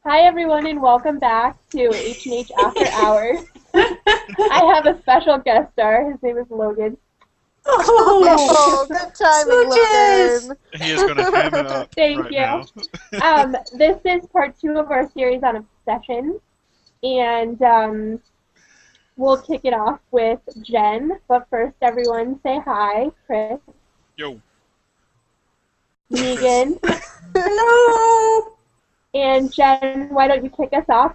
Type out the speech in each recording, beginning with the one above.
Hi everyone and welcome back to H&H After Hours. I have a special guest star. His name is Logan. Oh, good timing, Smooches! Logan. He is going to ham it up Thank right you. now. This is part 2 of our series on obsession, and we'll kick it off with Jen. But first, everyone say hi. Chris, Yo. Megan, Hello! and Jen, why don't you kick us off?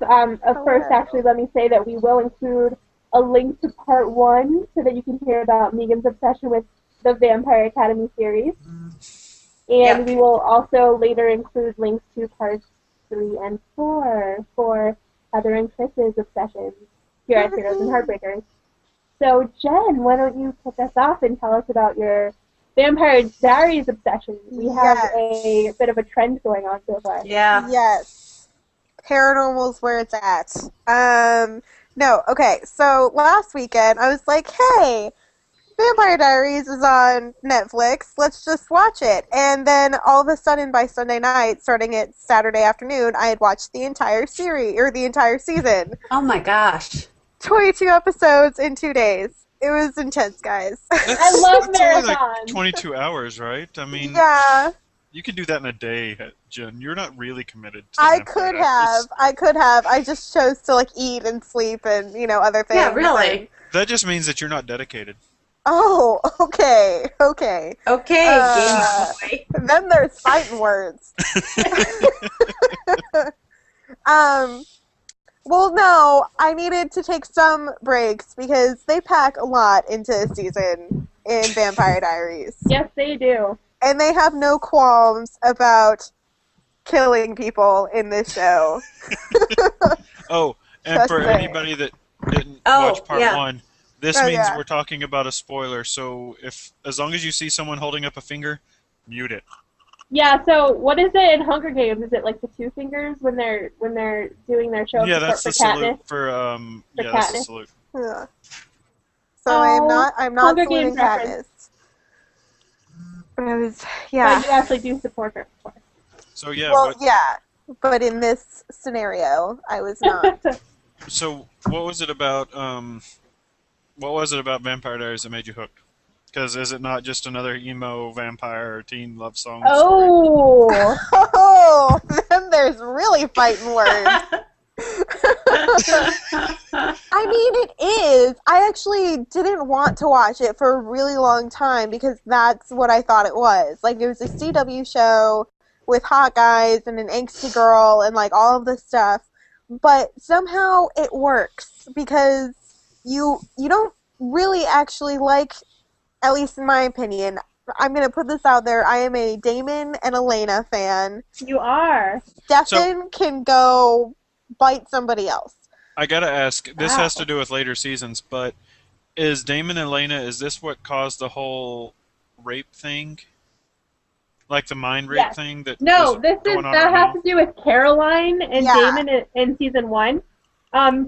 First, actually, let me say that we will include a link to part 1 so that you can hear about Megan's obsession with the Vampire Academy series. And we will also later include links to parts 3 and 4 for Heather and Chris's obsessions here at Heroes and Heartbreakers. So, Jen, why don't you kick us off and tell us about your Vampire Diaries obsession? We have a bit of a trend going on so far. Yeah. Yes. Paranormal's where it's at. Okay, so last weekend I was like, hey, Vampire Diaries is on Netflix, let's just watch it. And then all of a sudden by Sunday night, starting at Saturday afternoon, I had watched the entire series, or the entire season. Oh my gosh. 22 episodes in 2 days. It was intense, guys. I love It's only like marathons. 22 hours, right? I mean, Yeah. you could do that in a day, Jen. You're not really committed to I Vampire could Diaries. have. I just chose to eat and sleep and, other things. Yeah, really. That just means that you're not dedicated. Oh, okay. Okay, Uh, Game Boy. Then there's fighting words. Well, no, I needed to take some breaks because they pack a lot into a season in Vampire Diaries. Yes, they do. And they have no qualms about killing people in this show. Oh, and Just for saying. anybody that didn't Oh, watch part yeah. 1, this Oh, means yeah. we're talking about a spoiler, so as long as you see someone holding up a finger, mute it. Yeah, so what is it in Hunger Games? Is it like the two fingers when they're doing their show Yeah, of that's the support for salute Katniss? for that's the Katniss. salute. Yeah. So I'm not Hunger saluting Games reference. Katniss. But I was, But yeah. you actually do support her, of course. So yeah, Well, yeah. But in this scenario, I was not. So what was it about Vampire Diaries that made you hooked? Because is it not just another emo vampire teen love song? Oh! Oh, then there's really fighting words. I mean, it is. I actually didn't want to watch it for a really long time because that's what I thought it was. It was a CW show with hot guys and an angsty girl and all of this stuff. But somehow it works because you don't really actually at least in my opinion, I'm going to put this out there, I am a Damon and Elena fan. You are. Stefan can go bite somebody else. I gotta ask, this Wow. has to do with later seasons, but is Damon and Elena, is this what caused the whole rape thing? Like the mind rape Yes. thing that No, is that going on has right to do with Caroline and Yeah. Damon in season 1.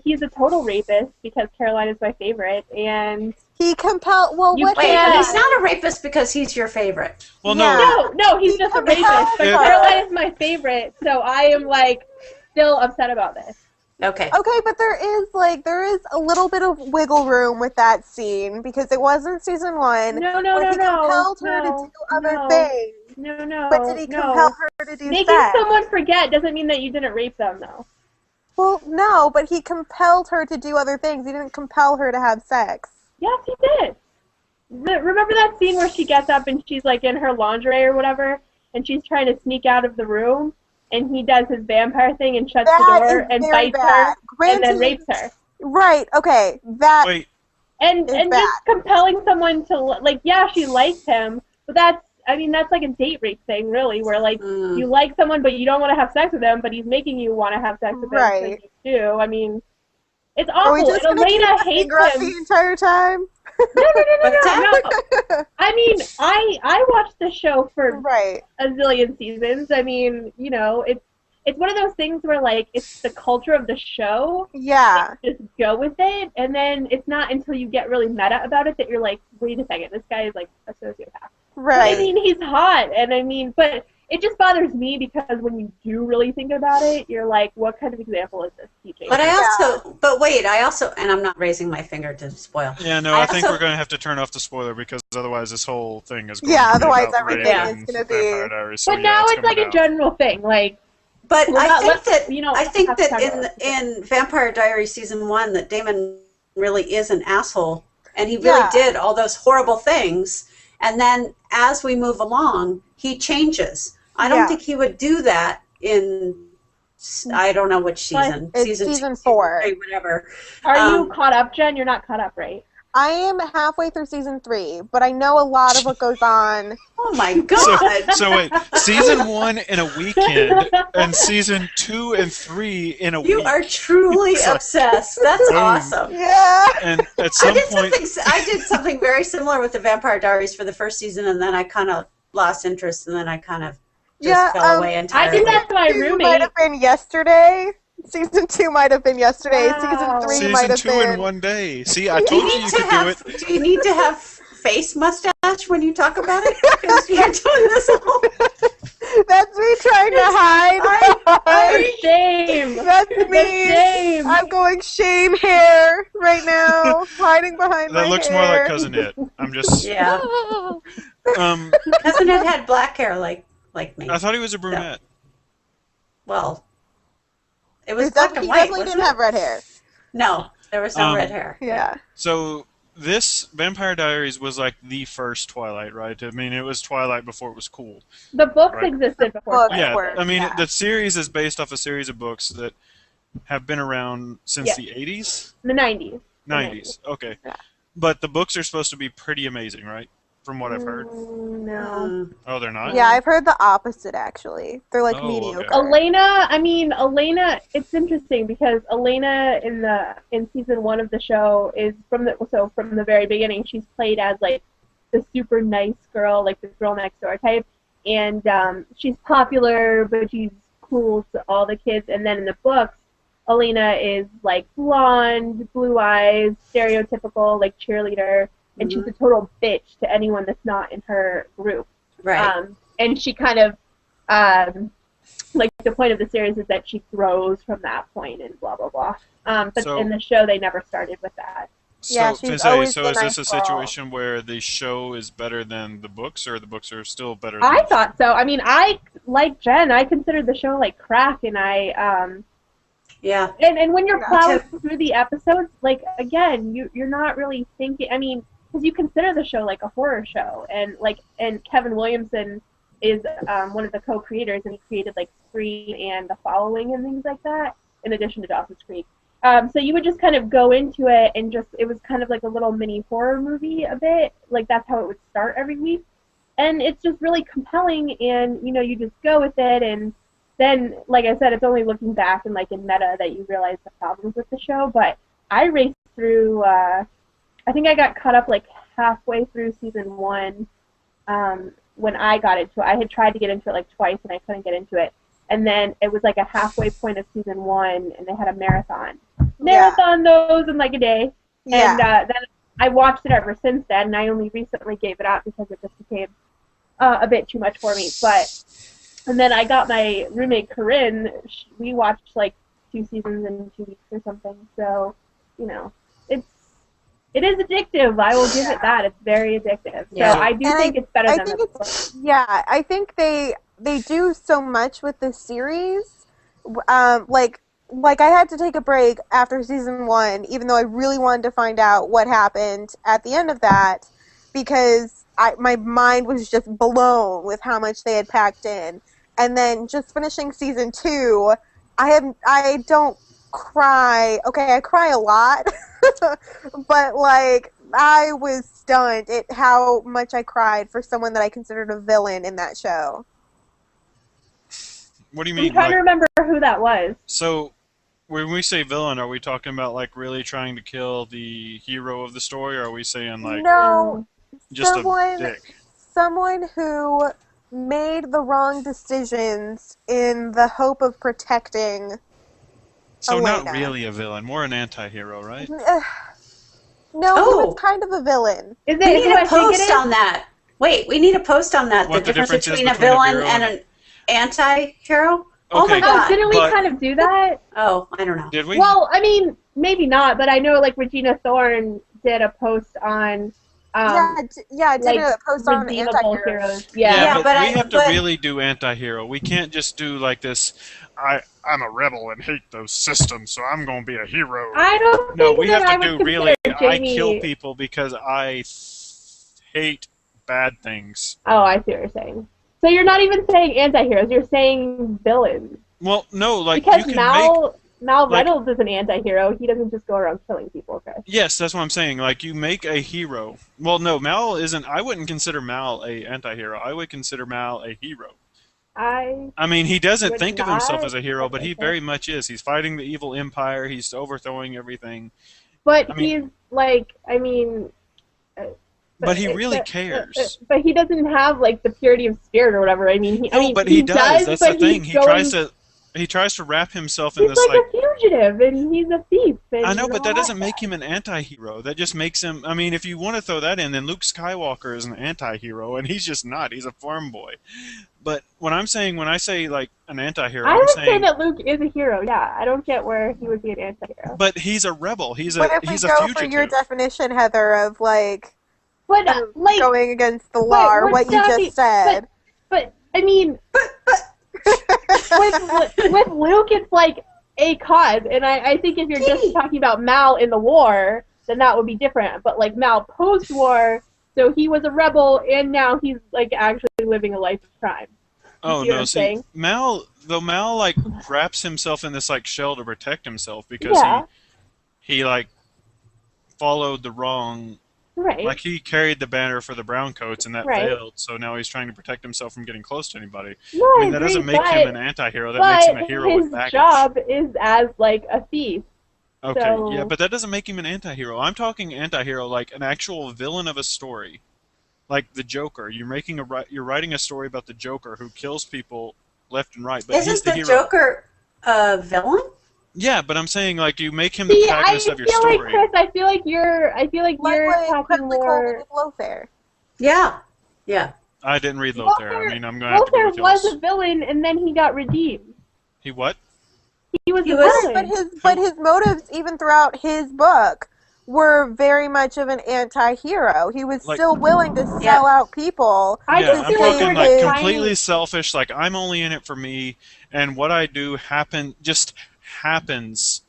He's a total rapist because Caroline is my favorite, and He compelled. Well, You what? Wait, can't- he's not a rapist because he's your favorite. Well, Yeah. no, he's He just a compelled rapist. But her. Caroline is my favorite, so I am still upset about this. Okay. Okay, but there is a little bit of wiggle room with that scene because it wasn't season 1. No, where he compelled her to do other things. No. But did he compel her to do Making sex? someone forget doesn't mean that you didn't rape them, though. Well, no, but he compelled her to do other things. He didn't compel her to have sex. Yes, he did. Remember that scene where she gets up and she's in her lingerie or whatever, and she's trying to sneak out of the room, and he does his vampire thing and shuts the That door is and very bites bad. her Granted, and then rapes her. Right, okay. That Wait, And is just bad. compelling someone to yeah, she likes him, but that's like a date rape thing, really, where you like someone but you don't want to have sex with them, but he's making you want to have sex with them, Right. so you do. I mean, it's Are we awful. just And gonna keep Elena the hates finger up him. the entire time? No. What's I mean, I watched the show for Right. a zillion seasons. I mean, it's one of those things where it's the culture of the show. Yeah. Just go with it, and then it's not until you get really meta about it that you're like, wait a second, this guy is a sociopath. But, I Right. mean, he's hot, and but it just bothers me because when you do really think about it, you're like, what kind of example is this teaching? But wait, and I'm not raising my finger to spoil. Yeah, no, I think we're going to have to turn off the spoiler because otherwise this whole thing is going Yeah, to be otherwise about everything rape is and gonna be- Vampire Diaries. So But yeah, now it's coming like a out. general thing, like. But Well, I think let's- that you know, I think have that to talk about it. in Vampire Diaries season 1 that Damon really is an asshole, and he really Yeah. did all those horrible things. And then as we move along, he changes. I don't Yeah. think he would do that in I don't know which season. It's season season 2, 4. season 3, whatever. Are you caught up, Jen? You're not caught up, right? I am halfway through season 3, but I know a lot of what goes on. Oh my god! So wait, season 1 in a weekend and season 2 and 3 in a week. You are truly It's like- obsessed. That's awesome. Yeah. And at some point, I did something very similar with the Vampire Diaries for the first season, and then I kind of lost interest, and then I kind of just fell away I entirely. did that to my 2 might roommate. have been yesterday. Season 2 might have been yesterday. Wow. Season 3 season might have 2 been. in one day. See, I told you could do it. Do you need to have face mustache when you talk about it? Because you're doing this all. That's me trying to hide. Shame. That's The me. shame. I'm going shame hair right now, hiding behind my That looks more hair. like Cousin It. I'm just. Yeah. Um, Cousin Ed had black hair like me. I thought he was a brunette. Well, it was He black and white, definitely wasn't didn't it? have red hair. No, there was no Um, red hair. Yeah. So this Vampire Diaries was like the first Twilight, right? I mean, it was Twilight before it was cool. The books Right. existed before. Books. Twilight. Yeah, were, I mean, yeah. the series is based off a series of books that have been around since Yeah. the 80s? The 90s. 90s, okay. Yeah. But the books are supposed to be pretty amazing, right? From what I've heard. No. Oh, they're not? Yeah, I've heard the opposite actually. They're like Oh, mediocre. okay. Elena, it's interesting because Elena in season 1 of the show is from the very beginning, she's played as like the super nice girl, like the girl next door type, and she's popular, but she's cool to all the kids. And then in the books, Elena is like blonde, blue eyes, stereotypical like cheerleader, and she's a total bitch to anyone that's not in her group. Right. And she kind of, like the point of the series is that she grows from that point and blah, blah, blah. But So- in the show, they never started with that. Yeah, So, she's Fizzy, always so the is this nice a girl. situation where the show is better than the books, or the books are still better than I the thought so. I mean, like Jen, I considered the show like crack, and Yeah. and when you're Me plowing too. through the episodes, like, again, you're not really thinking, I mean, because you consider the show like a horror show, and Kevin Williamson is one of the co-creators, and he created like Scream and The Following and things like that, in addition to Dawson's Creek. So you would just kind of go into it and it was kind of like a little mini horror movie a bit, like that's how it would start every week. And it's just really compelling, and, you just go with it, and then, like I said, it's only looking back and like in meta that you realize the problems with the show, but I raced through, I think I got caught up like halfway through season 1 when I got into it. I had tried to get into it like twice, and I couldn't get into it. And then it was like a halfway point of season 1, and they had a marathon. Marathon those in like a day. Yeah. And then I watched it ever since then, and I only recently gave it up because it just became a bit too much for me. And then I got my roommate Corinne. We watched like 2 seasons in 2 weeks or something. So, it is addictive. I will give it that. It's very addictive. Yeah. So I do think it's better I than think the it's book. yeah. I think they do so much with this series. Like I had to take a break after season 1, even though I really wanted to find out what happened at the end of that, because my mind was just blown with how much they had packed in. And then just finishing season 2, I don't cry. Okay, I cry a lot, but like I was stunned at how much I cried for someone that I considered a villain in that show. What do you I'm mean? trying to remember who that was. So, when we say villain, are we talking about like really trying to kill the hero of the story, or are we saying like No, just someone, a dick? someone who made the wrong decisions in the hope of protecting. So not Elena. really a villain, more an anti-hero, right? No, he Oh. was kind of a villain. Is We it need who a I think it post is? on that. Wait, we need a post on that. What the the difference difference is between a between a villain hero and and anti-hero? Oh my Okay, god. Didn't we but- kind of do that? Oh, I don't know. Did we? Well, I mean, maybe not, but I know like Regina Thorne did a post on I did like a post on redeemable anti-heroes. heroes. yeah, Yeah. but we have to but- really do anti-hero. We can't just do like this. I'm a rebel and hate those systems, so I'm going to be a hero. I don't No, think we that have I to would do consider really. I Jamie... kill people because I hate bad things. Oh, I see what you're saying. So you're not even saying anti-heroes, you're saying villains. Well, no, like Because you can make. Mal like- Reynolds is an anti-hero. He doesn't just go around killing people, Chris. Yes, that's what I'm saying. Like you make a hero. Well, no, Mal isn't. I wouldn't consider Mal a anti-hero. I would consider Mal a hero. I I mean, he doesn't would think of not- himself as a hero, but he Okay. very much is. He's fighting the evil empire. He's overthrowing everything. But I mean- he's like, I mean... But he really cares. But he doesn't have like the purity of spirit or whatever. I mean, No, but he does. That's the but thing. he's He tries to wrap himself in He's this like like. a fugitive, and he's a thief. And I know, and but all that doesn't make him an anti-hero. That just makes him. I mean, if you want to throw that in, then Luke Skywalker is an anti-hero, and he's just not. He's a farm boy. But what I'm saying when I say like an anti-hero, I I'm would say saying. that Luke is a hero. Yeah, I don't get where he would be an anti-hero. But he's a rebel. He's But a if we he's a go fugitive. for your definition, Heather, of like But like, going against the law, or we're what you talking- just said. but I mean, with Luke, it's like a cause, and I think if you're just talking about Mal in the war, then that would be different. But like Mal post-war, so he was a rebel, and now he's like actually living a life of crime. Oh see what no! I'm See, saying? Mal like wraps himself in this like shell to protect himself because Yeah. he like followed the wrong. Right. Like he carried the banner for the browncoats and that Right. failed, so now he's trying to protect himself from getting close to anybody. No, I mean, that agree, doesn't make but, him an anti-hero. That makes him a hero his with baggage. job is as like a thief. Okay, so- yeah, but that doesn't make him an anti-hero. I'm talking anti-hero like an actual villain of a story, like the Joker. You're writing a story about the Joker who kills people left and right, but he's Isn't the the hero. Joker a villain? Yeah, but I'm saying like you make him the See, I protagonist of your feel story. like Chris. I feel like you're Like talking Quickly Coleman more. and Lothair. Yeah. Yeah. I didn't read Lothair. I mean, I'm going to have to Lothair go with was yours. a villain, and then he got redeemed. He what? He was He a was- villain. But his motives, even throughout his book, were very much of an anti-hero. He was Like- still willing to sell out people. I Yeah, just I'm feel like talking we're like trying- completely selfish. Like I'm only in it for me, and what I do happens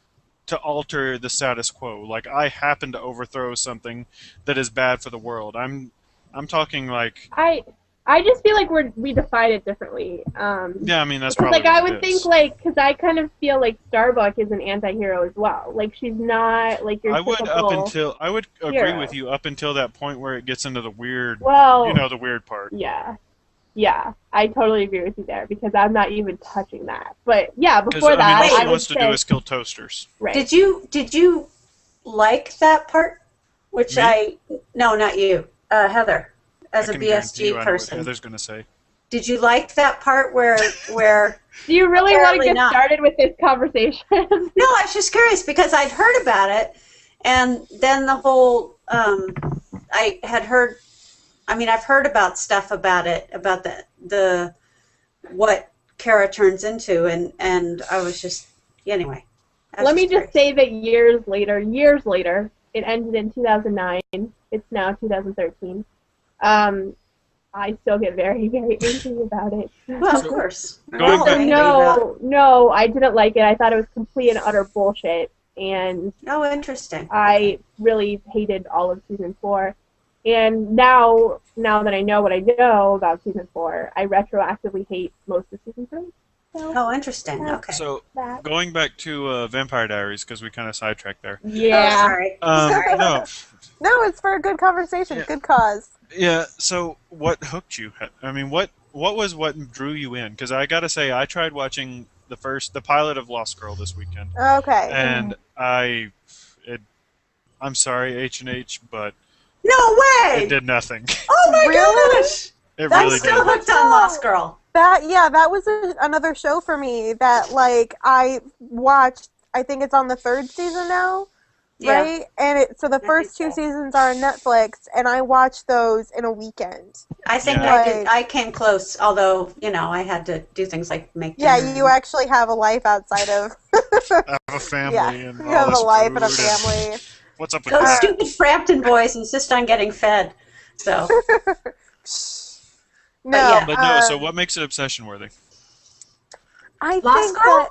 to alter the status quo. Like I happen to overthrow something that is bad for the world. I'm talking like I just feel like we define it differently. yeah. I mean that's Because probably like I what would it think is. like because I kind of feel like Starbuck is an anti-hero as well. Like she's not like your I would typical. I would agree hero. with you up until that point where it gets into the weird. Well, You know the weird part. yeah, I totally agree with you there because I'm not even touching that. But yeah, Because before I mean, that, all I she would wants to say do is kill toasters. right. Did you like that part? Which Me? no, not you, Heather, as I a can guarantee you BSG I know what person. Heather's going to say. Did you like that part where? Do you really want to Apparently get not. started with this conversation? No, I was just curious because I'd heard about it, and then the whole I had heard. I mean, I've heard about stuff about it, about the what Kara turns into, and I was just anyway. Let me just say that years later, it ended in 2009. It's now 2013. I still get very, very angry about it. Well, of So, course. going We're all back- angry about- No, I didn't like it. I thought it was complete and utter bullshit, and Oh, interesting. I really hated all of season 4. And now that I know what I know about season 4, I retroactively hate most of season 3. So Oh, interesting. Okay. So that. going back to Vampire Diaries because we kind of sidetracked there. Oh, Yeah. sorry. Sorry. No, No, it's for a good conversation, Yeah. good cause. yeah. So what hooked you? I mean, what drew you in? Because I gotta say, I tried watching the pilot of Lost Girl this weekend, Okay. and I'm sorry H&H, but No it way! did nothing. Oh my Really? gosh! It I'm really still did. hooked on Lost Girl. That was another show for me that like I watched. I think it's on the 3rd season now. Yeah. right? And so the first two so. seasons are on Netflix, and I watched those in a weekend. I think Yeah. I did. I came close, although I had to do things like make dinner. Yeah, you actually have a life outside of. I have a family Yeah, and you all have this a life food and a family. What's up with Those that? stupid Frampton boys insist on getting fed. So, No, yeah. But no, so what makes it obsession worthy? I Lost think Girl? that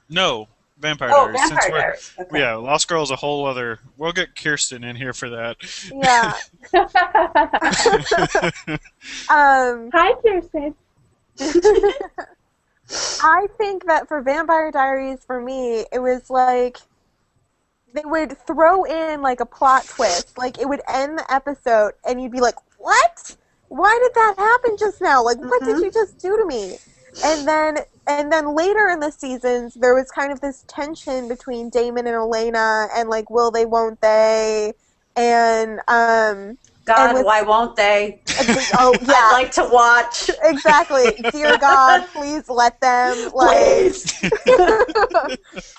No, Vampire Oh, Diaries. Vampire Since we're Diaries. Okay. yeah, Lost Girl is a whole other. We'll get Kirsten in here for that. yeah. Hi, Kirsten. I think that for Vampire Diaries, for me, it was like they would throw in like a plot twist. Like it would end the episode, and you'd be like, "What? Why did that happen just now? Like, what did you just do to me?" And then later in the seasons, there was kind of this tension between Damon and Elena, and like, will they, won't they? And God, why won't they? Oh yeah, I'd like to watch. Exactly. Dear God, please let them. Like, Please.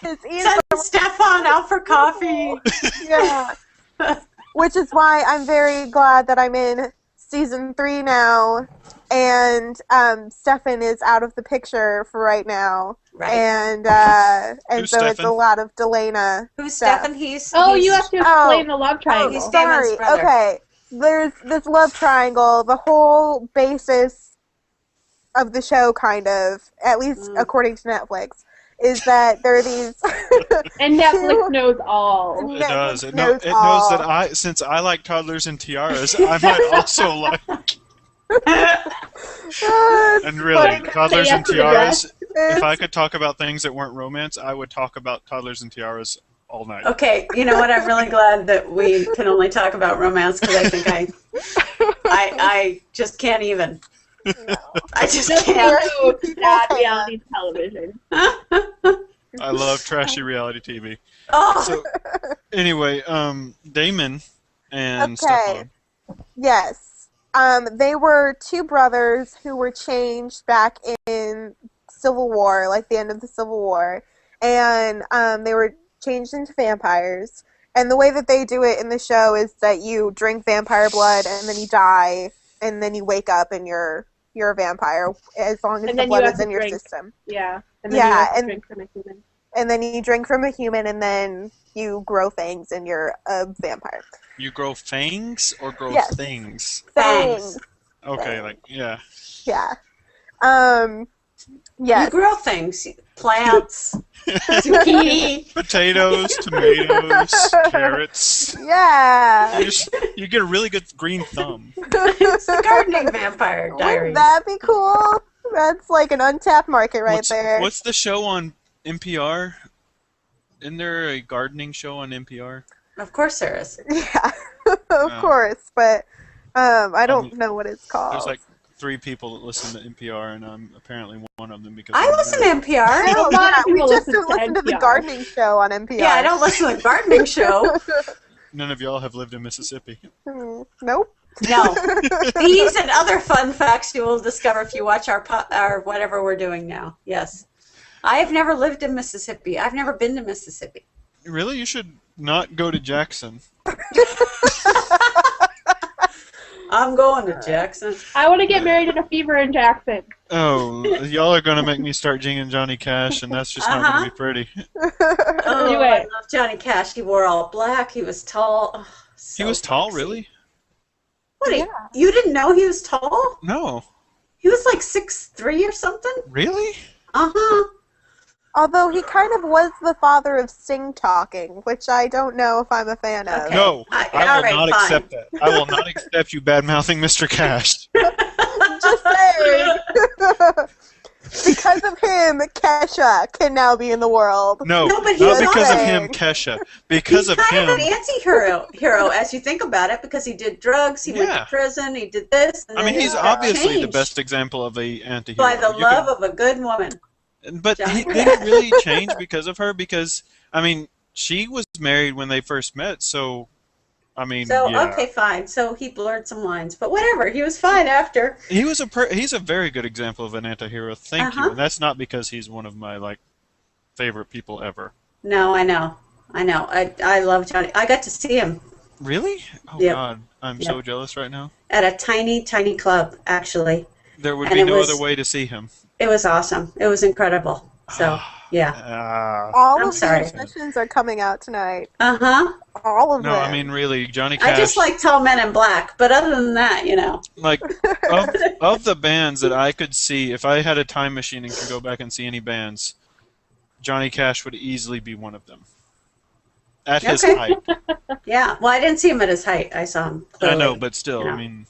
Send Stefan out for coffee. Yeah. Which is why I'm very glad that I'm in season 3 now, and Stefan is out of the picture for right now. Right. And Who's so it's Stefan? a lot of Delana. Who's stuff. Stefan? He's You have to explain the love Oh, triangle. he's Damon's Sorry. brother. Okay. There's this love triangle. The whole basis of the show, kind of, at least according to Netflix, is that there are these. And Netflix knows all. It does. It knows knows that since I like toddlers and tiaras, I might also like. And really, toddlers and tiaras. If I could talk about things that weren't romance, I would talk about toddlers and tiaras all night. Okay, you know what? I'm really glad that we can only talk about romance because I think I just can't even. No. I just can't. Bad reality television. I love trashy reality TV. Oh, So, anyway, Damon and Okay. Stefan. Yes. They were two brothers who were changed back in Civil War, like the end of the Civil War, and they were changed into vampires. And the way that they do it in the show is that you drink vampire blood and then you die, and then you wake up and you're a vampire as long as And the then blood you is have in to your drink. system. Yeah. And then Yeah, you have to and- drink from a human. And then you drink from a human, and then you grow fangs and you're a vampire. You grow fangs or grow Yes. things? Fangs. Okay, like, yeah. Yeah. you Yes. grow things, plants, zucchini. Potatoes, tomatoes, carrots. Yeah. You get a really good green thumb. It's the gardening vampire diaries. Wouldn't that be cool? That's like an untapped market right there. What's the show on NPR? Isn't there a gardening show on NPR? Of course there is. Yeah, of course, but I don't know what it's called. There's like 3 people that listen to NPR, and I'm apparently one of them because I I'm listen married. to NPR. No, A lot yeah, of we people just listen don't to listen to the NPR. gardening show on NPR. Yeah, I don't listen to the gardening show. None of y'all have lived in Mississippi. Nope. No. These and other fun facts you will discover if you watch our whatever we're doing now. Yes. I have never lived in Mississippi. I've never been to Mississippi. Really? You should not go to Jackson. I'm going to Jackson. I want to get married in a fever in Jackson. Oh, y'all are going to make me start jinging Johnny Cash, and that's just not going to be pretty. Oh, Do I it. love Johnny Cash. He wore all black. He was tall. Oh, He was tall, really? What? Yeah. You didn't know he was tall? No. He was like 6'3" or something? Really? Uh-huh. Although he kind of was the father of sing talking, which I don't know if I'm a fan of. Okay. No. All I will right, not fine. accept that. I will not accept you bad-mouthing Mr. Cash. Just saying. Because of him, Kesha can now be in the world. No, No, but not he's because of not. him, Kesha. Because He's of kind of him. an anti-hero as you think about it, because he did drugs, he went Yeah. to prison, he did this. And I mean, then he's he got obviously the changed best example of a anti-hero. by the You love of a good woman. But Johnny he didn't really change because of her. Because I mean, she was married when they first met, so I mean, So yeah. okay, fine. So he blurred some lines, but whatever. He was fine after. He was he's a very good example of an anti-hero. Thank you. Uh-huh. And that's not because he's one of my favorite people ever. No, I know. I know. I love Johnny. I got to see him. Really? Oh Yep. God, I'm Yep. so jealous right now. At a tiny, tiny club, actually. There would And be it no was other way to see him. it was awesome. It was incredible. So yeah. All I'm of the sorry. obsessions are coming out tonight. Uh-huh. All of No, them. I mean really, Johnny I Cash. just like Tall Men in Black, but other than that, like of the bands that I could see, if I had a time machine and could go back and see any bands, Johnny Cash would easily be one of them. At his Okay. height. Yeah. Well, I didn't see him at his height. I saw him clearly. I know, but still, you know. I mean,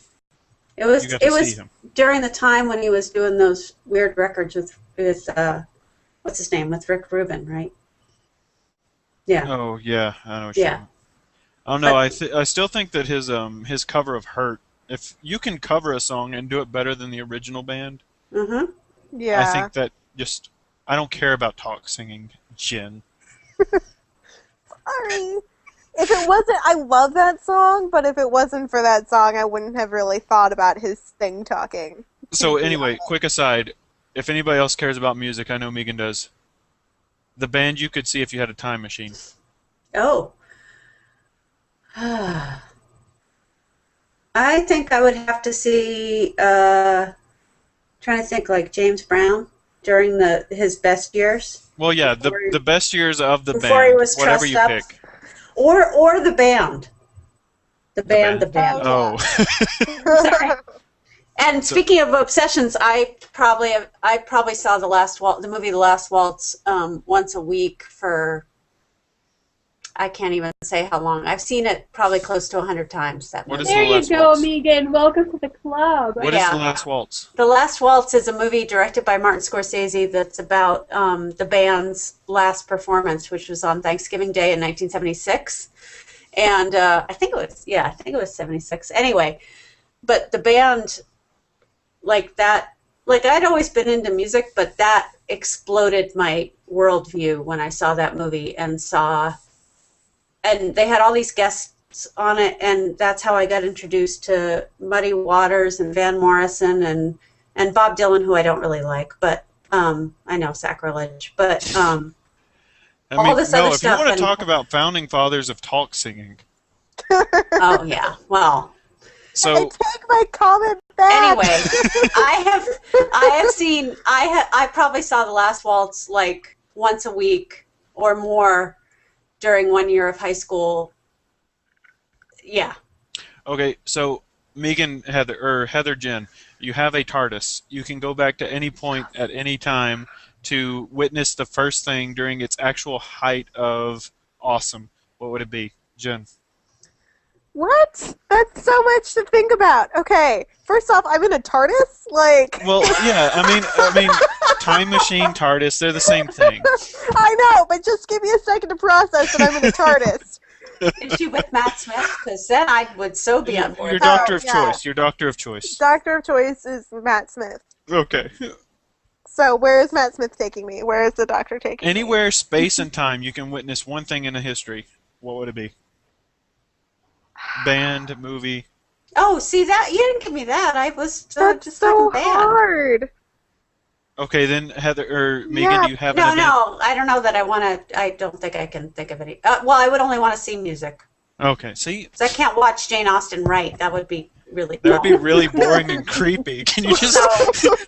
It was you got to see him. during the time when he was doing those weird records with what's his name, with Rick Rubin, right? Yeah. Oh yeah, I know. What Yeah. Oh no, I still think that his cover of Hurt, if you can cover a song and do it better than the original band, Mhm. Yeah. I think that just I don't care about talk singing, Jen. Sorry. If it wasn't, I love that song, but if it wasn't for that song, I wouldn't have really thought about his thing talking. So anyway, quick aside, if anybody else cares about music, I know Megan does. The band you could see if you had a time machine. Oh. I think I would have to see. Trying to think, like James Brown during his best years. Well, yeah, the best years of the before he band, was whatever trussed you up. pick. Or the band. The band. Oh. Sorry. And speaking of obsessions, I probably saw the movie The Last Waltz once a week for I can't even say how long. I've seen it probably close to 100 times. That movie. There you go, Megan. Welcome to the club. What is The Last Waltz? The Last Waltz is a movie directed by Martin Scorsese that's about the band's last performance, which was on Thanksgiving Day in 1976. And I think it was 76. Anyway, but the band, like that, like I'd always been into music, but that exploded my worldview when I saw that movie and they had all these guests on it, and that's how I got introduced to Muddy Waters and Van Morrison and Bob Dylan, who I don't really like, but I know, sacrilege, but all this other if stuff. You want to talk about founding fathers of talk singing. Oh yeah, well. So I take my comment back. Anyway, I probably saw The Last Waltz like once a week or more during 1 year of high school. Yeah. Okay, so Megan, Heather, Jen, you have a TARDIS. You can go back to any point at any time to witness the first thing during its actual height of awesome. What would it be, Jen? What? That's so much to think about. Okay, first off, I'm in a TARDIS. Well, yeah. I mean, time machine, TARDIS, they're the same thing. I know, but just give me a second to process that I'm in a TARDIS. Is she with Matt Smith? Because then I would so be on board. Your doctor of choice. Your doctor of choice. Doctor of choice is Matt Smith. Okay. So where is Matt Smith taking me? Where is the doctor taking me? Anywhere, space, and time, you can witness one thing in a history. What would it be? Band, movie. Oh, see that? You didn't give me that. I was That's just so band. hard. Okay, then Heather or Megan, do you have an No, I don't know that I want to. I don't think I can think of any. Well, I would only want to see music. Okay, see? Because I can't watch Jane Austen write. That would be really That would be really boring and creepy. Can you just...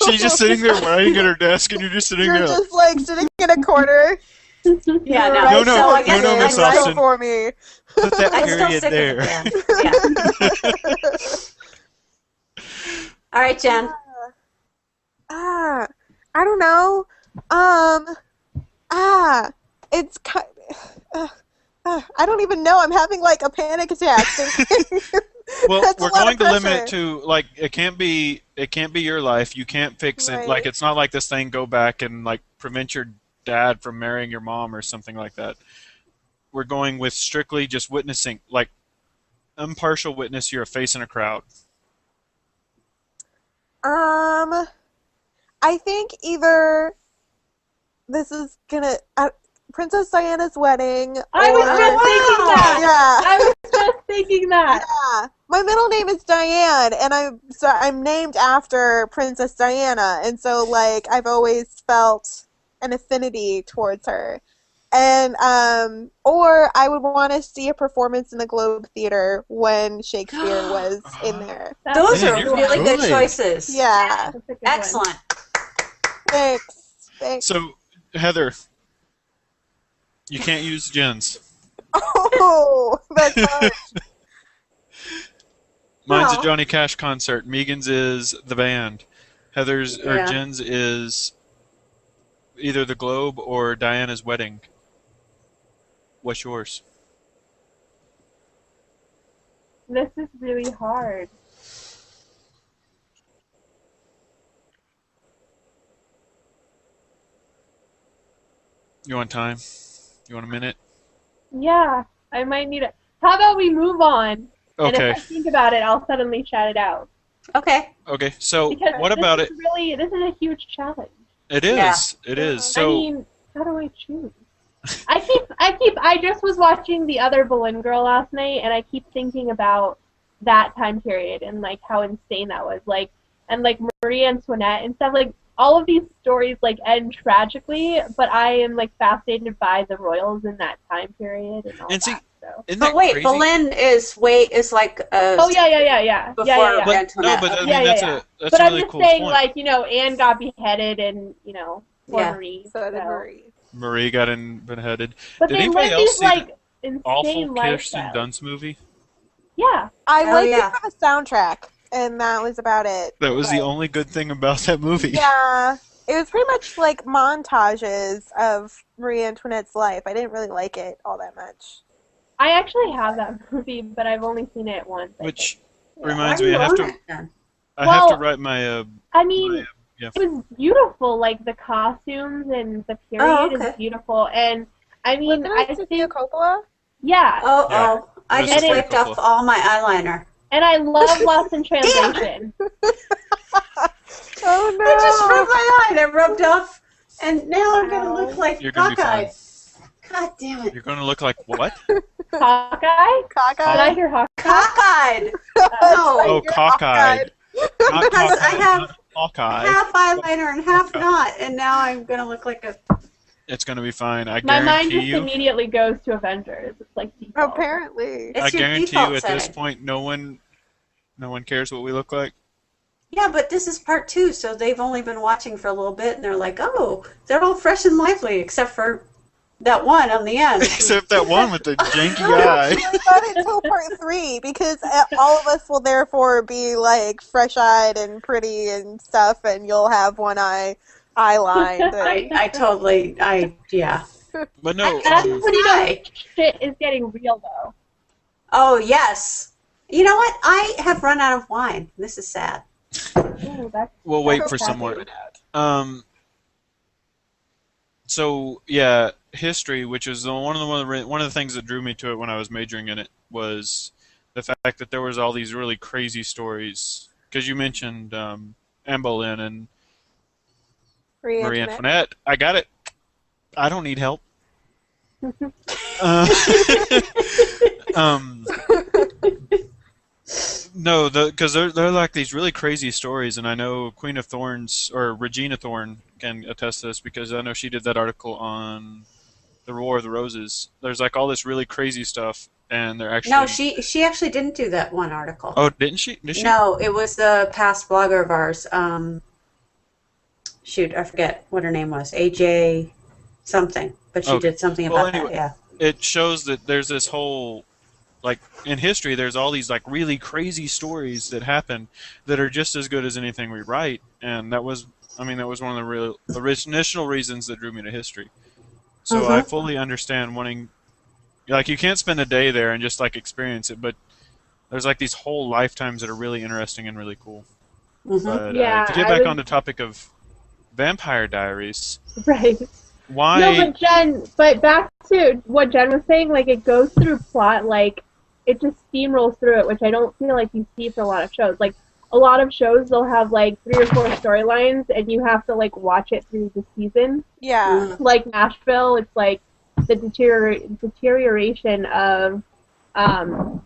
She's just sitting there writing at her desk, and you're just sitting there. You're just like sitting in a corner. Yeah, no, So I guess no, Miss write Austen. for me. Put that I'd still period stick there. with the band. Yeah. All right, Jen. I don't know. It's kind. I don't even know. I'm having like a panic attack. Well, That's we're a lot going of to limit pressure. it to like it can't be your life. You can't fix it. Right. Like it's not like this thing go back and like prevent your dad from marrying your mom or something like that. We're going with strictly just witnessing, like impartial witness. You're a face in a crowd. I think either this is gonna Princess Diana's wedding. I was just thinking that. Yeah. I was just thinking that. Yeah. My middle name is Diane, and I'm named after Princess Diana, and so like I've always felt an affinity towards her. And or I would want to see a performance in the Globe Theater when Shakespeare was in there. Those Man, are you're really good good. choices. Yeah. That's a good Excellent. Thanks. So, Heather, you can't use Jen's. Oh, that's hard. Mine's a Well. Johnny Cash concert. Megan's is the band. Heather's or Yeah. Jen's is either the Globe or Diana's wedding. What's yours? This is really hard. You want time? You want a minute? Yeah, I might need it. How about we move on? And Okay. if I think about it, I'll suddenly shout it out. Okay. Okay. So, Because what about this it? is really, this is a huge challenge. It is. Yeah. It is. I So, mean, how do I choose? I just was watching The Other Boleyn Girl last night, and I keep thinking about that time period and like how insane that was. Like, and like Marie Antoinette and stuff. Like, all of these stories like end tragically, but I am like fascinated by the royals in that time period and all And see, that. So. isn't that But wait, crazy? Boleyn is like Oh yeah. before Yeah. But, Antoinette. no, but I mean, Yeah, that's yeah. that's But a I'm really just cool saying, point. like, you know, Anne got beheaded, and you know, poor Yeah. Marie. So did Marie. Marie got beheaded. But Did they anybody live else these see like the insane awful Kirsten lifestyles. Dunst movie? Yeah. I Oh, liked yeah. it for the soundtrack, and that was about it. That was the But- only good thing about that movie. Yeah. It was pretty much like montages of Marie Antoinette's life. I didn't really like it all that much. I actually have that movie, but I've only seen it once. I Which think. reminds Why me, do I you have own to it then? I have to Well, write my I mean, yeah. it was beautiful. Like the costumes and the period Oh, okay. is beautiful. And I mean, Wasn't I it Sofia think, Coppola? yeah. Oh, Yeah. oh. I It was just Sofia wiped off Coppola. all my eyeliner. And I love Lost in Translation. Oh no! I just rubbed my eye and it rubbed off, and now I'm going to look like You're gonna be cockeyed. fine. God damn it. You're going to look like what? Hawkeye? Did Cockeyed. I hear Hawkeye? Cockeyed! That's No. right, Oh, you're cockeyed. Not Because I cockeyed, have not Hawkeye. half eyeliner and half Okay. not, and now I'm going to look like a... It's going to be fine. I My mind guarantee just you. immediately goes to Avengers. It's like default. Apparently. It's I your guarantee default you at this setting. point no one cares what we look like. Yeah, but this is part 2, so they've only been watching for a little bit, and they're like, oh, they're all fresh and lively, except for that one on the end. Except that one with the janky I eye. don't really got it until part 3 because all of us will therefore be like fresh-eyed and pretty and stuff, and you'll have one eye lined. And Yeah. But no, That's when you know Hi. shit is getting real, though. Oh, yes. You know what? I have run out of wine. This is sad. Ooh, that's we'll wait that's for sad. someone. So yeah, history, which is one of the things that drew me to it when I was majoring in it, was the fact that there was all these really crazy stories. Because you mentioned Anne Boleyn and Marie Antoinette. I got it. I don't need help. Um, no, because they're like these really crazy stories, and I know Queen of Thorns or Regina Thorne can attest to this because I know she did that article on the War of the Roses. There's like all this really crazy stuff, and they're actually No, she actually didn't do that one article. Oh, didn't she? Did she? No, it was the past blogger of ours. Shoot, I forget what her name was. AJ something, but she Okay. did something Well, about anyway. that. It shows that there's this whole, like, in history, there's all these, like, really crazy stories that happen that are just as good as anything we write, and that was one of the real initial reasons that drew me to history. So I fully understand wanting, like, you can't spend a day there and just, like, experience it, but there's, like, these whole lifetimes that are really interesting and really cool. Yeah. But Yeah, to get I back was- on the topic of Vampire Diaries, Right. why... No, but back to what Jen was saying, like, it goes through plot, like, it just steamrolls through it, which I don't feel like you see for a lot of shows. Like, a lot of shows, they'll have, like, 3 or 4 storylines, and you have to, like, watch it through the season. Yeah. Like Nashville, it's, like, the deterioration of,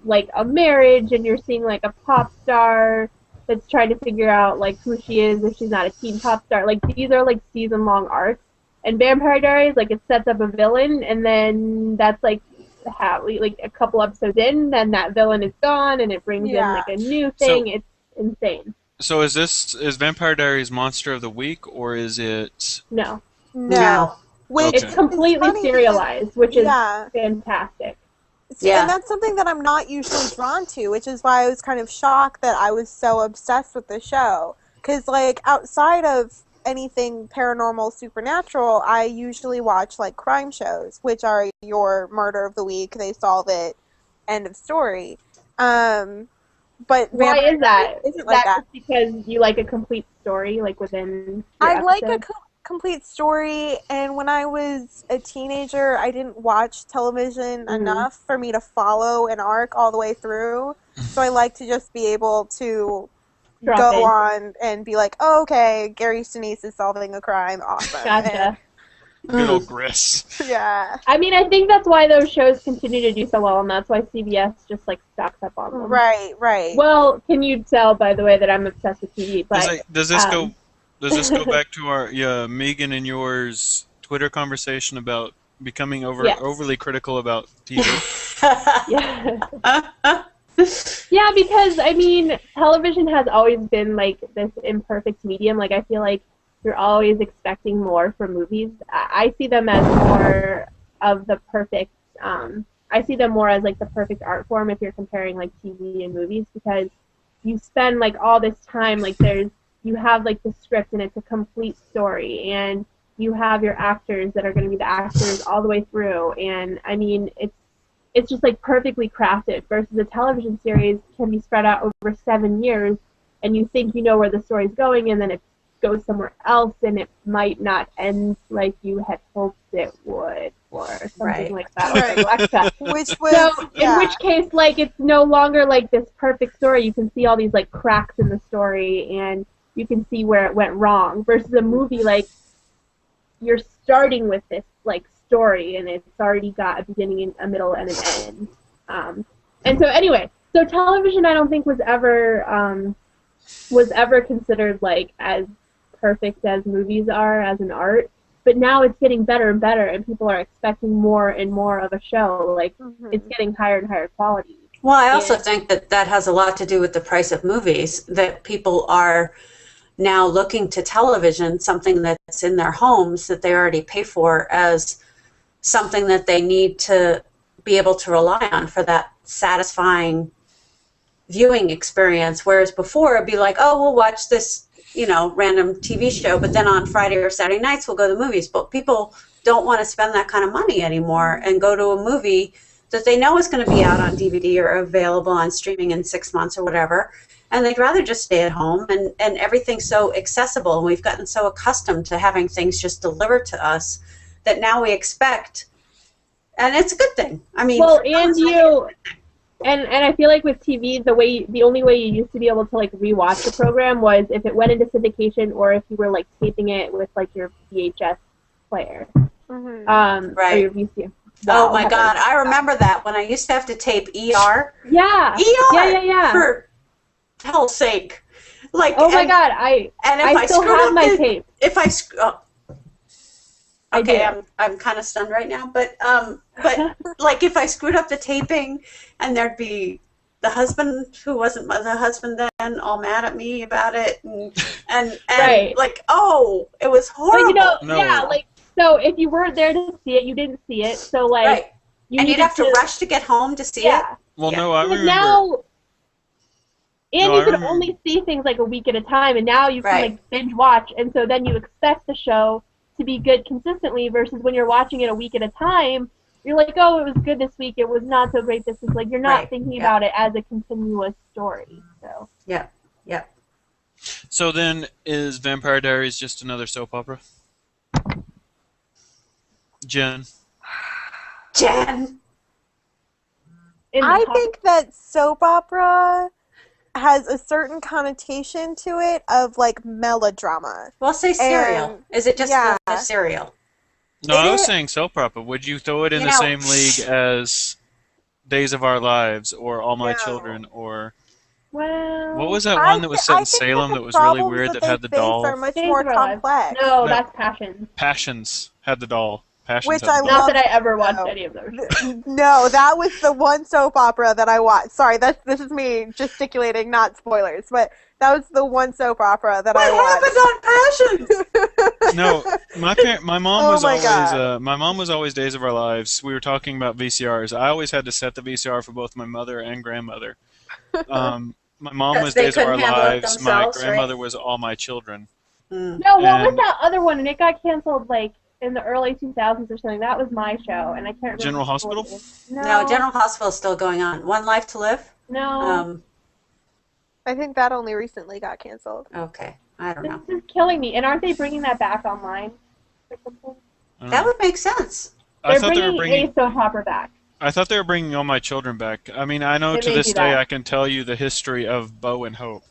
like, a marriage, and you're seeing, like, a pop star that's trying to figure out, like, who she is if she's not a teen pop star. Like, these are, like, season-long arcs. And Vampire Diaries, like, it sets up a villain, and then that's like how like a couple episodes in, then that villain is gone, and it brings in like a new thing. It's insane. So is Vampire Diaries Monster of the Week, or is it? No. Which It's completely serialized, which is fantastic. Yeah. And that's something that I'm not usually drawn to, which is why I was kind of shocked that I was so obsessed with the show. Because, like, outside of anything paranormal, supernatural, I usually watch, like, crime shows, which are your murder of the week, they solve it, end of story. But why is that? Isn't like that just because you like a complete story, like, within your I like episode? complete story, and when I was a teenager, I didn't watch television enough for me to follow an arc all the way through. So I like to just be able to go on and be like, oh, okay, Gary Sinise is solving a crime, awesome. Gotcha. Good old Gris. Yeah. I mean, I think that's why those shows continue to do so well, and that's why CBS just, like, stocks up on them. Right. Well, can you tell, by the way, that I'm obsessed with TV? But Does this go back to our Megan and yours Twitter conversation about becoming overly critical about TV? Yeah, because, I mean, television has always been, like, this imperfect medium. Like, I feel like you're always expecting more from movies. I see them as more of the perfect, I see them more as, like, the perfect art form if you're comparing, like, TV and movies, because you spend, like, all this time, like, you have, like, the script, and it's a complete story, and you have your actors that are going to be the actors all the way through, and, I mean, it's just, like, perfectly crafted, versus a television series can be spread out over 7 years, and you think you know where the story's going, and then it goes somewhere else, and it might not end like you had hoped it would, or something like that. In which case, like, it's no longer, like, this perfect story. You can see all these, like, cracks in the story, and you can see where it went wrong, versus a movie, like, you're starting with this, like, story, and it's already got a beginning, a middle, and an end. And so anyway, so television, I don't think was ever considered, like, as perfect as movies are as an art, but now it's getting better and better, and people are expecting more and more of a show. Like, it's getting higher and higher quality. Well, I also think that has a lot to do with the price of movies, that people are now looking to television, something that's in their homes that they already pay for, as something that they need to be able to rely on for that satisfying viewing experience. Whereas before, it'd be like, oh, we'll watch this, random TV show, but then on Friday or Saturday nights we'll go to the movies. But people don't want to spend that kind of money anymore and go to a movie that they know is going to be out on DVD or available on streaming in 6 months or whatever. And they'd rather just stay at home, and everything's so accessible, and we've gotten so accustomed to having things just delivered to us that now we expect, and it's a good thing. I mean, well, and I feel like with TV, the only way you used to be able to, like, rewatch a program was if it went into syndication, or if you were, like, taping it with, like, your VHS player. Right. Or your VCR. Oh my God, I remember that when I used to have to tape ER. Yeah. ER. Yeah. For hell's sake, like. Oh my God, I still have my tape. If I okay, I'm kind of stunned right now, but like, if I screwed up the taping, and there'd be the husband who wasn't the husband then all mad at me about it, and right. Like, oh, it was horrible. But, yeah, like, so if you weren't there to see it, you didn't see it, so, like, right. And you'd have to rush to get home to see it. Well, no, I remember. Now, and you could only see things, like, a week at a time, and now you can, like, binge watch, and so then you expect the show to be good consistently, versus when you're watching it a week at a time, you're like, oh, it was good this week, it was not so great this week. Like, you're not thinking about it as a continuous story. So. Yeah. So then, is Vampire Diaries just another soap opera? Jen? I think that soap opera has a certain connotation to it of, like, melodrama. Well, say serial. Is it just a serial? No, I was saying soap opera. Would you throw it in the same league as Days of Our Lives or All My Children, or what was that one that was set in Salem that was really weird, that had the doll? Are much more complex. No, that's Passions. Passions. had the doll. Passions Which had I the doll. Not love. that I ever watched No. any of those. No, that was the one soap opera that I watched. Sorry, this is me gesticulating, not spoilers, but that was the one soap opera that I What watched. happened on Passions? No, my mom Oh was my always God. my mom was always Days of Our Lives. We were talking about VCRs. I always had to set the VCR for both my mother and grandmother. My mom Because was they Days of couldn't Our handle it Lives. My themselves, right? grandmother was All My Children. Mm. No, what was And that other one? And it got canceled like in the early 2000s or something. That was my show, and I can't remember. General what Hospital? it is. No, General Hospital is still going on. One Life to Live? No. I think that only recently got canceled. Okay. I don't know. This is killing me. And aren't they bringing that back online or something? I don't That know. would make sense. I They're thought they were bringing bringing. a soap opera back. I thought they were bringing All My Children back. I mean, I know They to may this do day that. I can tell you the history of Bo and Hope,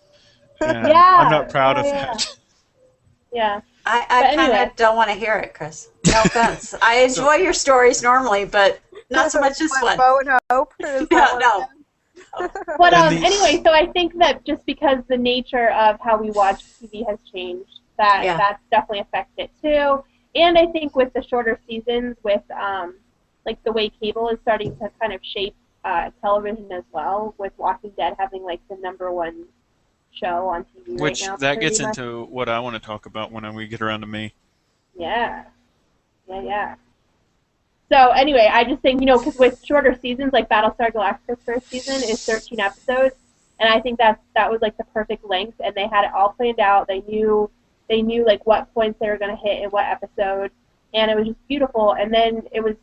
and Yeah. I'm not proud of yeah. that. Yeah. I But kind anyway. of don't want to hear it, Chris. No offense. I enjoy your stories normally, but not so much this one. Bo and Hope. Is that Yeah, what no. it is? But And the- anyway, so I think that just because the nature of how we watch TV has changed, that's definitely affected it too. And I think with the shorter seasons, with like the way cable is starting to kind of shape television as well, with Walking Dead having like the #1 show on TV Which right now. that pretty gets much. into what I want to talk about when we get around to me. Yeah. So anyway, I just think, because with shorter seasons, like Battlestar Galactica's first season is 13 episodes, and I think that was like the perfect length, and they had it all planned out. They knew like what points they were going to hit in what episode, and it was just beautiful. And then it was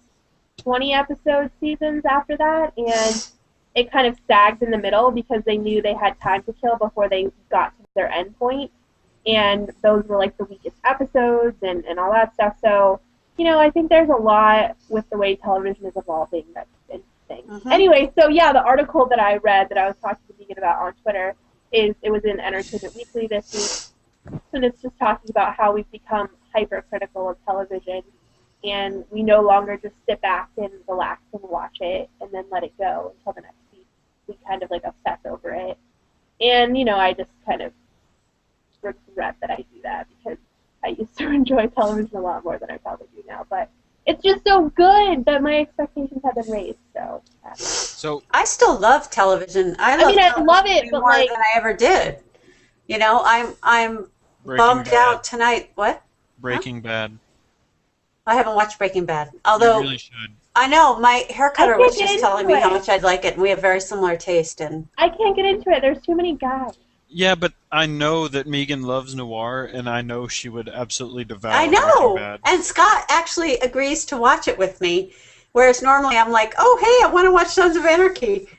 20 episode seasons after that, and it kind of sagged in the middle because they knew they had time to kill before they got to their end point, and those were like the weakest episodes and all that stuff. So, I think there's a lot with the way television is evolving that's interesting. Mhm. Anyway, so yeah, the article that I read that I was talking to Megan about on Twitter it was in Entertainment Weekly this week, and it's just talking about how we've become hypercritical of television, and we no longer just sit back and relax and watch it and then let it go until the next week. We kind of like obsess over it, and I just kind of regret that I do that because I used to enjoy television a lot more than I probably do now, but it's just so good that my expectations have been raised. So, So I still love television. I I love it, television but more like, than I ever did. I'm Breaking bummed Bad. out tonight. What? Breaking Bad. I haven't watched Breaking Bad. You Although really should. I know my hair cutter I was can't just get telling into me how it. much I'd like it, and we have very similar taste. And I can't get into it. There's too many guys. Yeah, but I know that Megan loves noir, and I know she would absolutely devour I Breaking know. Bad. And Scott actually agrees to watch it with me, whereas normally I'm like, oh hey, I want to watch Sons of Anarchy,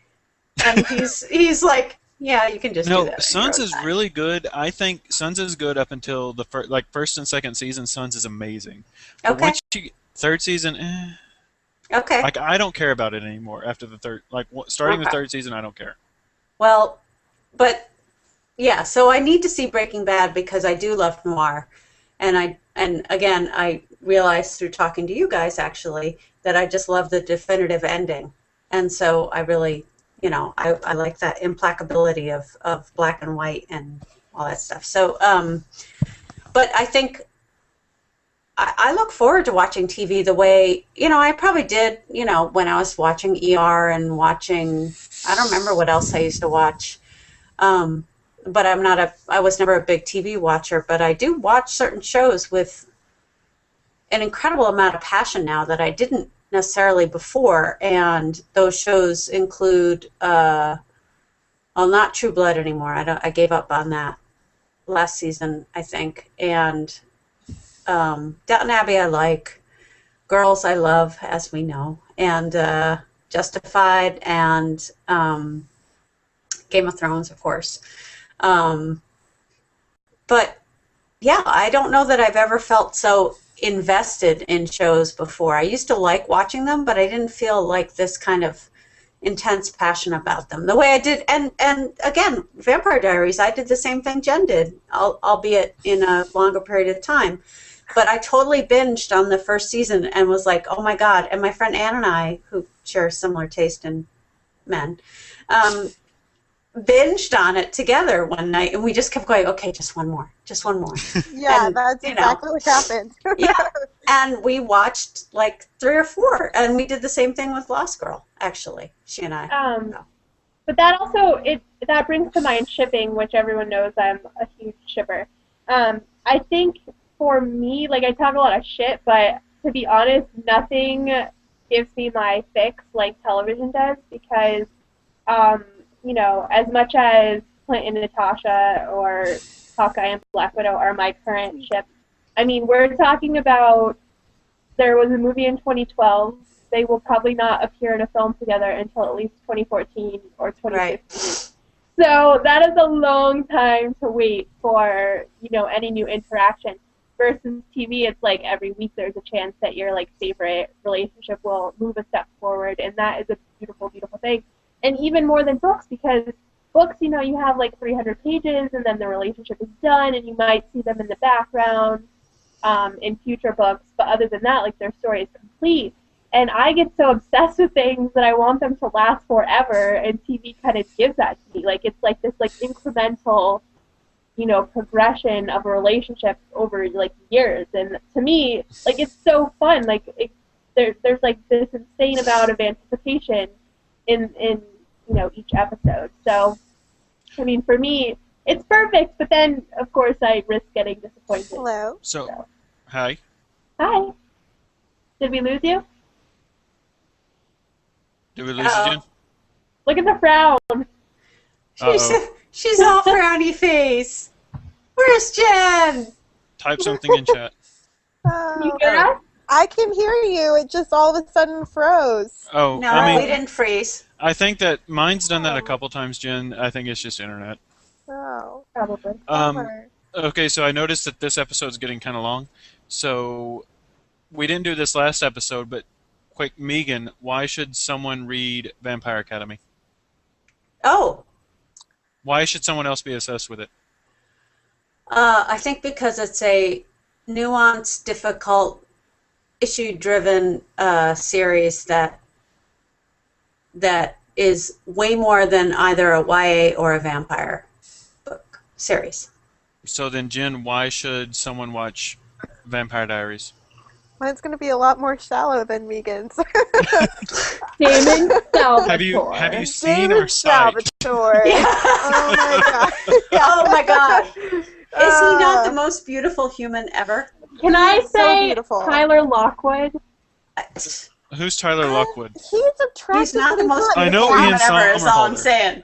and he's like, yeah, you can just do No, that. on Sons your own is time. really good. I think Sons is good up until the first and second season. Sons is amazing. But Okay. once you third season, Okay. like I don't care about it anymore. After the third, starting the Okay. third season, I don't care. Well, but yeah, so I need to see Breaking Bad because I do love noir, and again I realized through talking to you guys actually that I just love the definitive ending, and so I really, I like that implacability of black and white and all that stuff. So, but I think I look forward to watching TV the way, I probably did, when I was watching ER and watching, I don't remember what else I used to watch. But I was never a big TV watcher, but I do watch certain shows with an incredible amount of passion now that I didn't necessarily before. And those shows include, not True Blood anymore. I gave up on that last season, I think. And Downton Abbey I like, Girls I love, as we know, and Justified, and Game of Thrones, of course. But yeah, I don't know that I've ever felt so invested in shows before. I used to like watching them, but I didn't feel like this kind of intense passion about them the way I did. And again, Vampire Diaries, I did the same thing Jen did, albeit in a longer period of time. But I totally binged on the first season and was like, oh my God. And my friend Ann and I, who share similar taste in men, binged on it together one night, and we just kept going, okay, just one more. Yeah, And, that's exactly what happened. Yeah. And we watched like 3 or 4, and we did the same thing with Lost Girl. Actually, she and I. But that also that brings to mind shipping, which everyone knows I'm a huge shipper. I think for me, like I talk a lot of shit, but to be honest, nothing gives me my fix like television does because, you know, as much as Clint and Natasha or Hawkeye and Black Widow are my current ship, I mean, we're talking about there was a movie in 2012. They will probably not appear in a film together until at least 2014 or 2015. Right. So that is a long time to wait for, you know, any new interaction. Versus TV, it's like every week there's a chance that your like favorite relationship will move a step forward, and that is a beautiful, beautiful thing. And even more than books, because books, you know, you have like 300 pages, and then the relationship is done, and you might see them in the background in future books. But other than that, like their story is complete. And I get so obsessed with things that I want them to last forever, and TV kind of gives that to me. Like it's like this like incremental, you know, progression of a relationship over like years. And to me, like it's so fun. Like there's like this insane amount of anticipation in you know each episode. So I mean, for me, it's perfect. But then of course I risk getting disappointed. Hello. So. Hi. Hi. Did we lose you? Did we lose you, Jen? Look at the frown. She's all frowny face. Where's Jen? Type something in chat. You hear us? I can hear you. It just all of a sudden froze. Oh, no, I mean, we didn't freeze. I think that mine's done that a couple times, Jen. I think it's just internet. Oh, probably. Okay, so I noticed that this episode's getting kind of long. So we didn't do this last episode, but quick, Megan, why should someone read Vampire Academy? Oh. Why should someone else be obsessed with it? I think because it's a nuanced, difficult, issue-driven series that is way more than either a YA or a vampire book series. So then, Jen, why should someone watch Vampire Diaries? Mine's going to be a lot more shallow than Megan's. Damon Salvatore. Have you seen Damon our site? Salvatore. Yeah. Oh my god. Oh my god. Is he not the most beautiful human ever? Can I so say beautiful. Tyler Lockwood? Who's Tyler Lockwood? He's attractive. He's not the but most not I know beautiful Ian human ever, is all I'm Somerhalder. saying.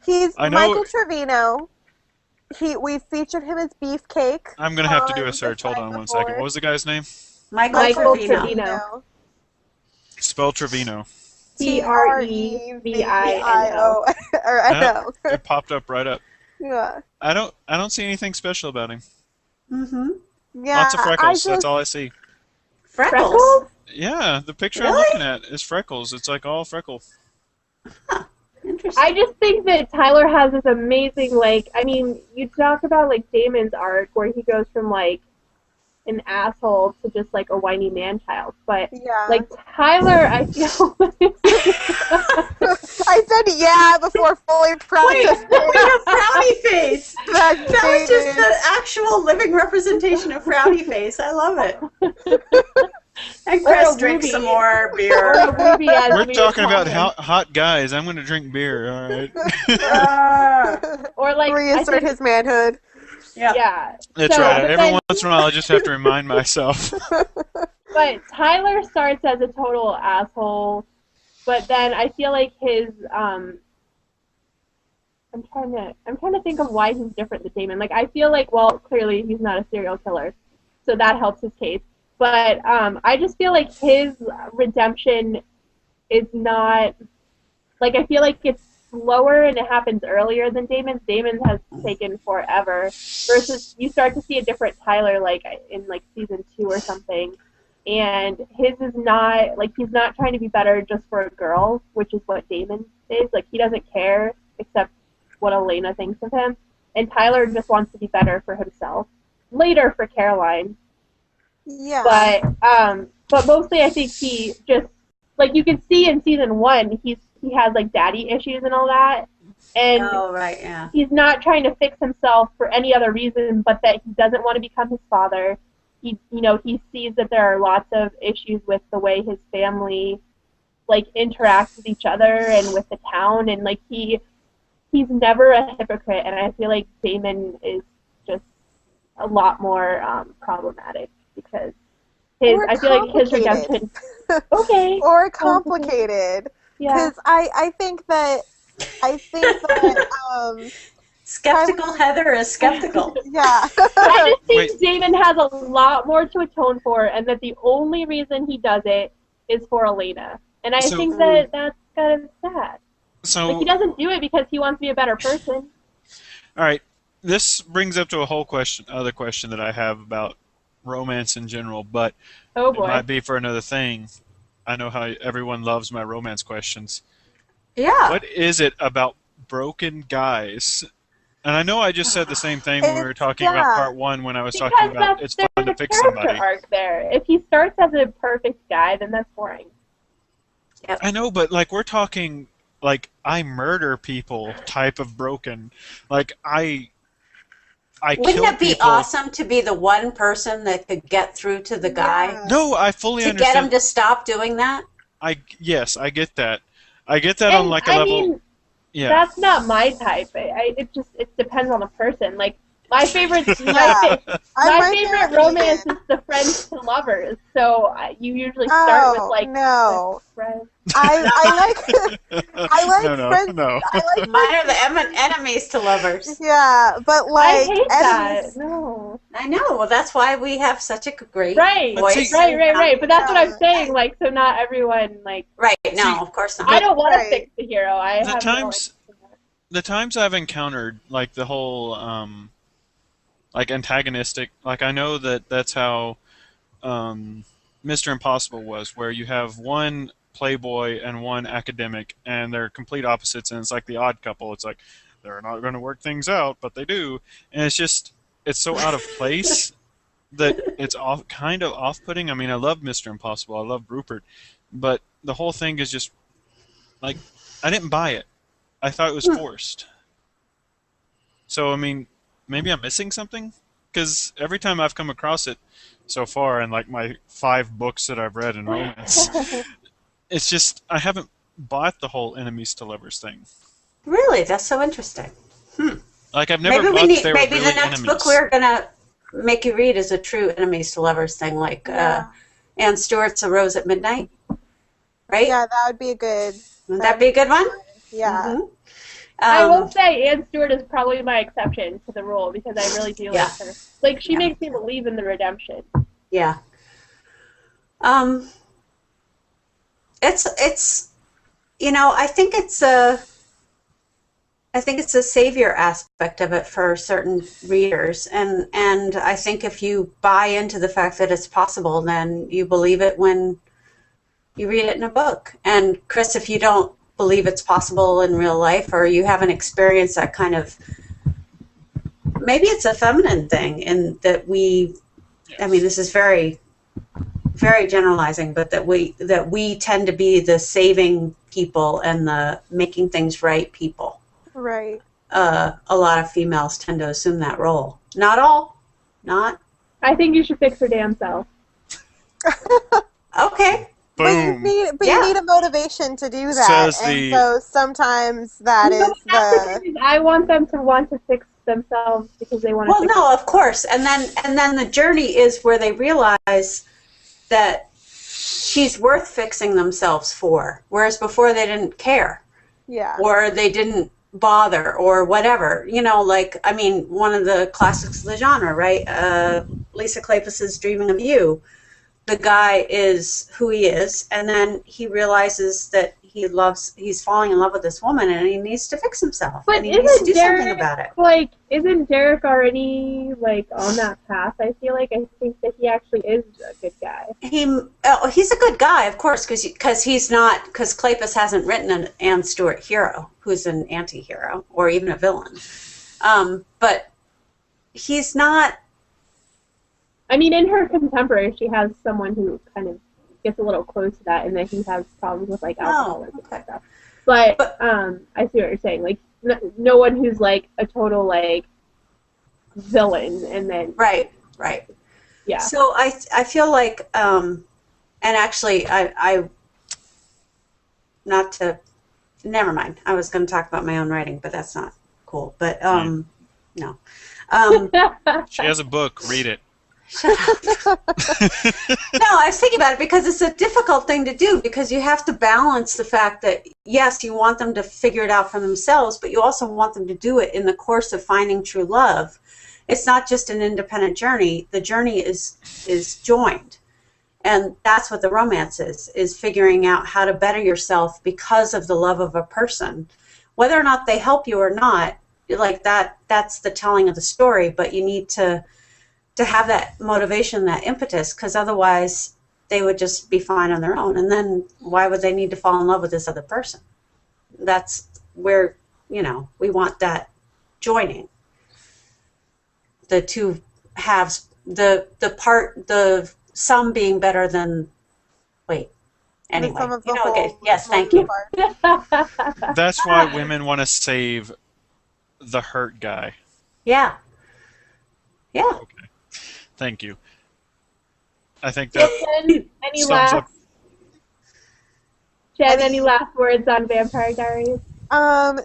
He's I know- Michael Trevino. We featured him as Beefcake. I'm going to have to do a on search. the Hold site on one before. second. What was the guy's name? Michael Trevino. Spell Trevino. Trevino. Or I know. It popped up right up. Yeah. I don't see anything special about him. Mm-hmm. Yeah. Lots of freckles. I That's all I see. Freckles? Yeah, the picture I'm Really? looking at is freckles. It's like all freckle. Interesting. I just think that Tyler has this amazing, like, I mean, you talk about, like, Damon's arc, where he goes from, like, an asshole to just, like, a whiny man-child. But, Yeah. like, Tyler, I feel I said yeah before fully Wait, processing. a frowny face! That That was just the actual living representation of frowny face. I love it. And Chris, a drink Ruby. some more or beer. a Ruby as We're we talking call about him. hot guys. I'm going to drink beer. All right. Or, like, I reassert think, his manhood. yeah. That's So, right. but Every then- once in a while, I just have to remind myself. But Tyler starts as a total asshole, but then I feel like his I'm trying to think of why he's different than Damon. Like I feel like, well, clearly he's not a serial killer, so that helps his case. But I just feel like his redemption is not, like, I feel like it's slower and it happens earlier than Damon's. Damon's has taken forever, versus you start to see a different Tyler, like, in, like, season 2 or something. And his is not, like, he's not trying to be better just for a girl, which is what Damon is. Like, he doesn't care except what Elena thinks of him. And Tyler just wants to be better for himself. Later for Caroline. Yeah. But mostly I think he just, like, you can see in season 1, he has, like, daddy issues and all that. And Oh, right, yeah. he's not trying to fix himself for any other reason but that he doesn't want to become his father. he sees that there are lots of issues with the way his family like interacts with each other and with the town, and like he's never a hypocrite, and I feel like Damon is just a lot more problematic because I feel like his redemption. Okay. Or complicated. Yeah. Because I think that Skeptical Heather is skeptical. yeah. I just think Wait. Damon has a lot more to atone for, and that the only reason he does it is for Elena. And I think that that's kind of sad. So Like, he doesn't do it because he wants to be a better person. all right, this brings up to a whole other question that I have about romance in general, but Oh it boy. might be for another thing. I know how everyone loves my romance questions. Yeah. What is it about broken guys? And I know I just said the same thing when we were talking about part 1 when I was talking Because about that's it's fun to there's a fix character somebody. arc there. If he starts as a perfect guy, then that's boring. I know, but like we're talking like I murder people type of broken. Like I Wouldn't kill it be people. awesome to be the one person that could get through to the guy Yeah. No, I fully to understand. get him to stop doing that? Yes, I get that. I get that And on like a I level. mean, Yeah. that's not my type. It depends on the person. Like my favorite Yeah. my favorite romance is the friends to lovers. So you usually start with like no. friends. I like no, friends. no. I like Mine are the enemies to lovers. yeah, but I like hate that. enemies. No. I know. Well, that's why we have such a great Right, But see- voice. right. But that's what I'm Yeah. saying. Like, so not everyone like. Right. No, of course not. I don't want to Right. fix the hero. I The have times- no interest in that. The times I've encountered like the whole like antagonistic, like I know that that's how Mr. Impossible was, where you have one playboy and one academic, and they're complete opposites, and it's like the odd couple. It's like they're not going to work things out, but they do, and it's so out of place that it's kind of off-putting. I mean, I love Mr. Impossible, I love Rupert, but the whole thing is just like I didn't buy it. I thought it was forced. So I mean, maybe I'm missing something, because every time I've come across it so far in like my 5 books that I've read in romance, it's just I haven't bought the whole enemies to lovers thing. Really, that's so interesting. Like I've never Maybe bought that they were maybe really the next enemies. book we're gonna make you read is a true enemies to lovers thing, like Anne Stewart's A Rose at Midnight. Right? Yeah, that would be a good. Would that be a good one? Yeah. Mhm. I will say Anne Stewart is probably my exception to the rule because I really do like her. Like she makes me believe in the redemption. Yeah. It's I think it's a savior aspect of it for certain readers, and I think if you buy into the fact that it's possible, then you believe it when you read it in a book. And Chris, if you don't believe it's possible in real life, or you haven't experienced that kind of, maybe it's a feminine thing in that I mean, this is very, very generalizing, but that we tend to be the saving people and the making things right people. Right. A lot of females tend to assume that role. Not all. Not. I think you should fix her damn self. Okay. Boom. You need a motivation to do that. Says and the- so sometimes that You know, is that's the the thing. I want them to want to fix themselves because they want to Well, fix no, of course. And then the journey is where they realize that she's worth fixing themselves for, whereas before they didn't care, yeah. or they didn't bother, or whatever. Like, I mean, one of the classics of the genre, right? Lisa Kleypas's Dreaming of You. The guy is who he is, and then he realizes that he's falling in love with this woman, and he needs to fix himself, But and he needs to isn't do something Derek about it. like? Isn't Derek already like on that path? I feel like I think that he actually is a good guy. He's a good guy, of course, because Kleypas hasn't written an Anne Stewart hero who's an anti-hero or even a villain, but he's not. I mean, in her contemporary, she has someone who kind of gets a little close to that, and then he has problems with like alcoholism and stuff. But I see what you're saying. Like, no one who's like a total like villain, and then Right. Yeah. So I feel like, and actually, I not to, never mind. I was going to talk about my own writing, but that's not cool. But no. She has a book. Read it. Shut up. No, I was thinking about it because it's a difficult thing to do because you have to balance the fact that, yes, you want them to figure it out for themselves, but you also want them to do it in the course of finding true love. It's not just an independent journey. The journey is joined. And that's what the romance is figuring out how to better yourself because of the love of a person. Whether or not they help you or not, like that's the telling of the story, but you need to have that motivation, that impetus, because otherwise they would just be fine on their own. And then why would they need to fall in love with this other person? That's where, we want that joining. The two halves, the sum being better than, anyway. The sum of the whole. Okay. Yes, thank you. That's why women want to save the hurt guy. Yeah. Yeah. Okay. Thank you. I think that Any sums last up. Jen, any last words on Vampire Diaries?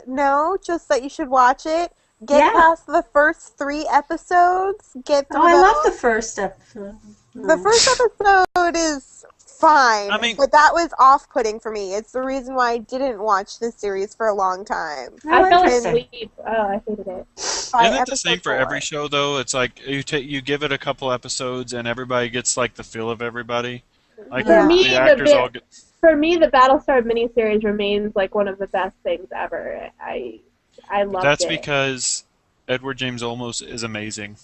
No, just that you should watch it. Get Yeah. past the first 3 episodes. Get through Oh, I those. love the first episode. The first episode is fine, I mean- but that was off-putting for me. It's the reason why I didn't watch this series for a long time. Oh, I fell interesting. asleep. Oh, I hated it. By Isn't it the same episode for 4. every show though? It's like you give it a couple episodes and everybody gets like the feel of everybody. Like For me, the the actors all get. For me, the Battlestar miniseries remains like one of the best things ever. I loved That's it. because Edward James Olmos is amazing.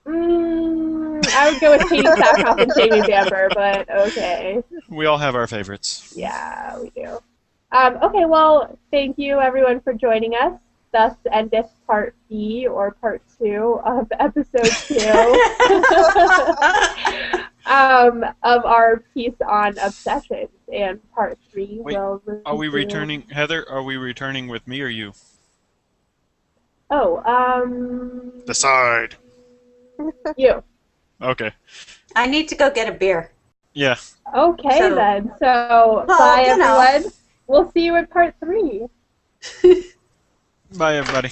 I would go with Katie Sackhoff and Jamie Bamber, but okay. We all have our favorites. Yeah, we do. Okay, well, thank you everyone for joining us. Thus endeth part B, or part 2 of episode 2 of our piece on obsessions. And part 3 Wait, will Are we resume- returning, Heather? Are we returning with me or you? Oh, Decide. you. Okay. I need to go get a beer. Yeah. Okay, So- then. So, Well, bye, you know. everyone. We'll see you in part 3. Bye, everybody.